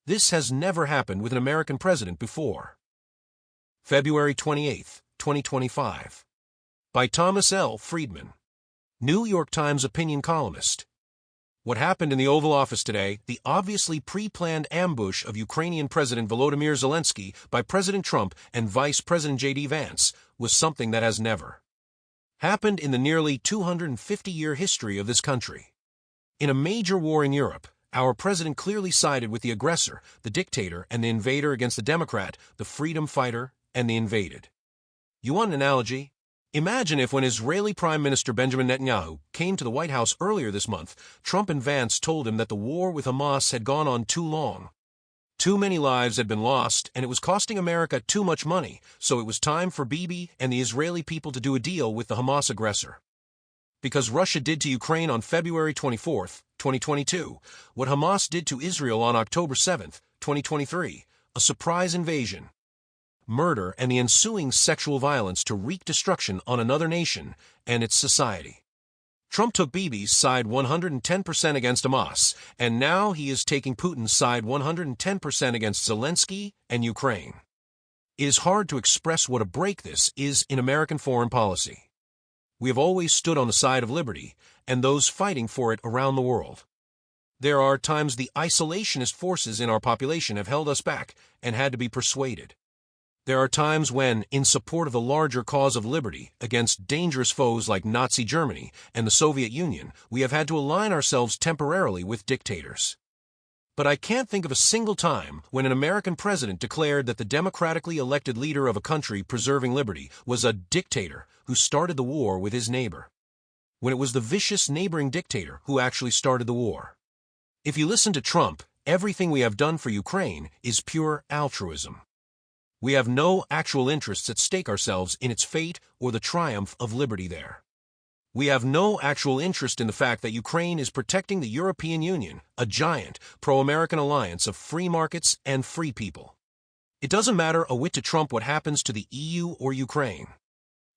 This has never happened with an American president before. February 28, 2025. By Thomas L. Friedman. New York Times opinion columnist. What happened in the Oval Office today, the obviously pre-planned ambush of Ukrainian President Volodymyr Zelensky by President Trump and Vice President J.D. Vance, was something that has never happened in the nearly 250-year history of this country. In a major war in Europe, our president clearly sided with the aggressor, the dictator, and the invader against the Democrat, the freedom fighter, and the invaded. You want an analogy? Imagine if when Israeli Prime Minister Benjamin Netanyahu came to the White House earlier this month, Trump and Vance told him that the war with Hamas had gone on too long. Too many lives had been lost, and it was costing America too much money, so it was time for Bibi and the Israeli people to do a deal with the Hamas aggressor. Because Russia did to Ukraine on February 24, 2022, what Hamas did to Israel on October 7, 2023, a surprise invasion, murder, and the ensuing sexual violence to wreak destruction on another nation and its society. Trump took Bibi's side 110% against Hamas, and now he is taking Putin's side 110% against Zelensky and Ukraine. It is hard to express what a break this is in American foreign policy. We have always stood on the side of liberty and those fighting for it around the world. There are times the isolationist forces in our population have held us back and had to be persuaded. There are times when, in support of the larger cause of liberty against dangerous foes like Nazi Germany and the Soviet Union, we have had to align ourselves temporarily with dictators. But I can't think of a single time when an American president declared that the democratically elected leader of a country preserving liberty was a dictator who started the war with his neighbor, when it was the vicious neighboring dictator who actually started the war. If you listen to Trump, everything we have done for Ukraine is pure altruism. We have no actual interests at stake ourselves in its fate or the triumph of liberty there. We have no actual interest in the fact that Ukraine is protecting the European Union, a giant, pro-American alliance of free markets and free people. It doesn't matter a whit to Trump what happens to the EU or Ukraine.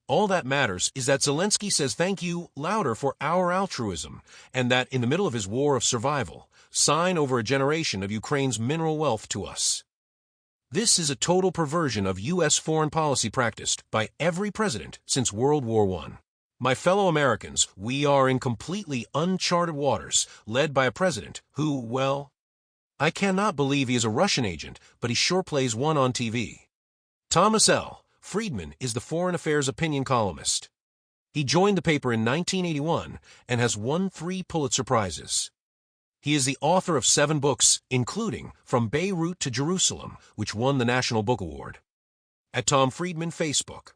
All that matters is that Zelensky says thank you louder for our altruism, and that in the middle of his war of survival, sign over a generation of Ukraine's mineral wealth to us. This is a total perversion of U.S. foreign policy practiced by every president since World War I. My fellow Americans, we are in completely uncharted waters, led by a president who, well, I cannot believe he is a Russian agent, but he sure plays one on TV. Thomas L. Friedman is the foreign affairs opinion columnist. He joined the paper in 1981 and has won 3 Pulitzer Prizes. He is the author of 7 books, including From Beirut to Jerusalem, which won the National Book Award. At Tom Friedman Facebook.